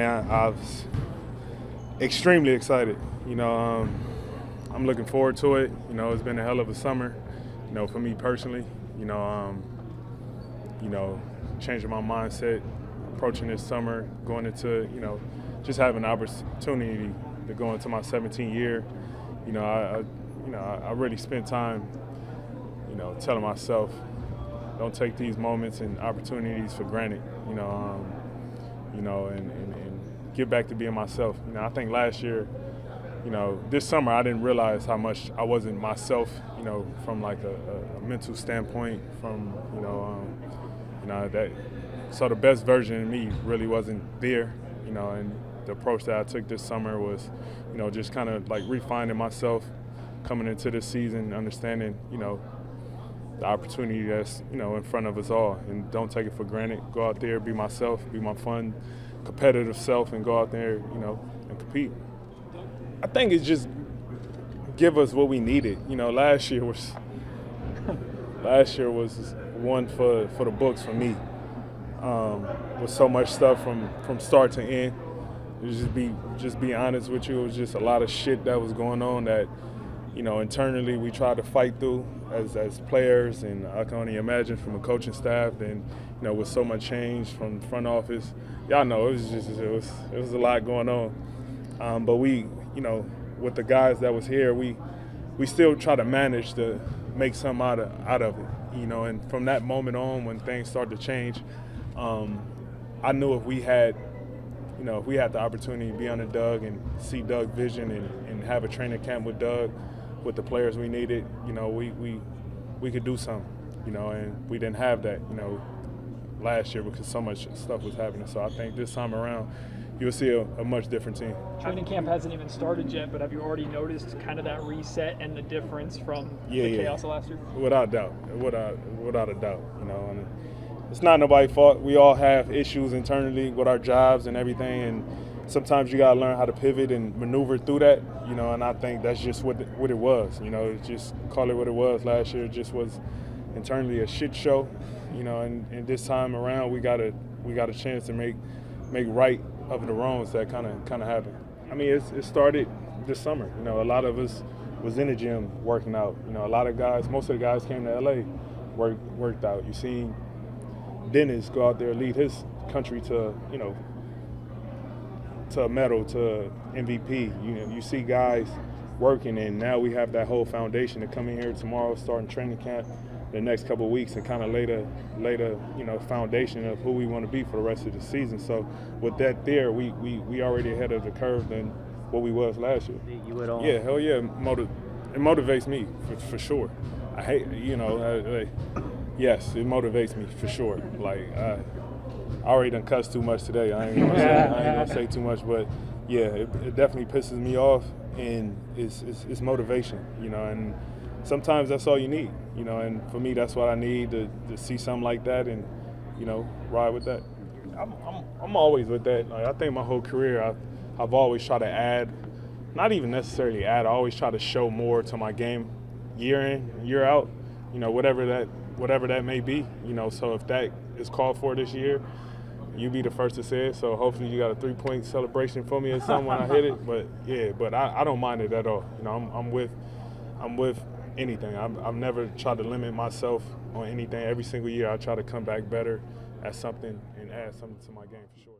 I was extremely excited. I'm looking forward to it. It's been a hell of a summer, for me personally. Changing my mindset, approaching this summer, going into, just having an opportunity to go into my 17th year. I really spent time, telling myself, don't take these moments and opportunities for granted. And get back to being myself. I think last year, this summer I didn't realize how much I wasn't myself, from like a mental standpoint, from, so the best version of me really wasn't there, and the approach that I took this summer was, just kind of like refining myself coming into this season, understanding, the opportunity that's, in front of us all, and don't take it for granted. Go out there, be myself, be my fun, competitive self, and go out there, and compete. I think it's just give us what we needed. Last year was one for the books for me. With so much stuff from start to end. Just be honest with you, it was just a lot of shit that was going on that, internally we tried to fight through as players, and I can only imagine from a coaching staff, and with so much change from the front office, y'all know it was a lot going on. But we, with the guys that was here, we still try to manage to make something out of it, and from that moment on when things started to change, I knew if we had the opportunity to be under Doug and see Doug's vision and have a training camp with Doug, with the players we needed, we could do something, and we didn't have that, last year because so much stuff was happening. So I think this time around, you'll see a much different team. Training camp hasn't even started yet, but have you already noticed kind of that reset and the difference from the chaos of last year? Without a doubt, without a doubt, and it's not nobody's fault. We all have issues internally with our jobs and everything, and sometimes you gotta learn how to pivot and maneuver through that, and I think that's just what it was. Just call it what it was. Last year it just was internally a shit show, and this time around we got a chance to make right of the wrongs that kind of happened. I mean, it started this summer. A lot of us was in the gym working out. A lot of guys, most of the guys came to LA, worked out. You see Dennis go out there, lead his country to, to a medal, to MVP. You see guys working, and now we have that whole foundation to come in here tomorrow, starting training camp the next couple of weeks, and kind of lay the foundation of who we want to be for the rest of the season. So with that there, we already ahead of the curve than what we was last year. You would all. Yeah, hell yeah, it motivates me for sure. I hate, yes, it motivates me for sure. Like I already done cussed too much today. I ain't gonna say too much, but yeah, it definitely pisses me off, and it's motivation, and sometimes that's all you need, and for me that's what I need to see something like that, and ride with that. I'm always with that. Like, I think my whole career I've always tried to add, not even necessarily add. I always try to show more to my game, year in, year out. Whatever that may be. So if that is called for this year, you be the first to say it. So hopefully you got a 3-point celebration for me or something when I hit it. But yeah, I don't mind it at all. I'm with anything. I've never tried to limit myself on anything. Every single year I try to come back better at something and add something to my game for sure.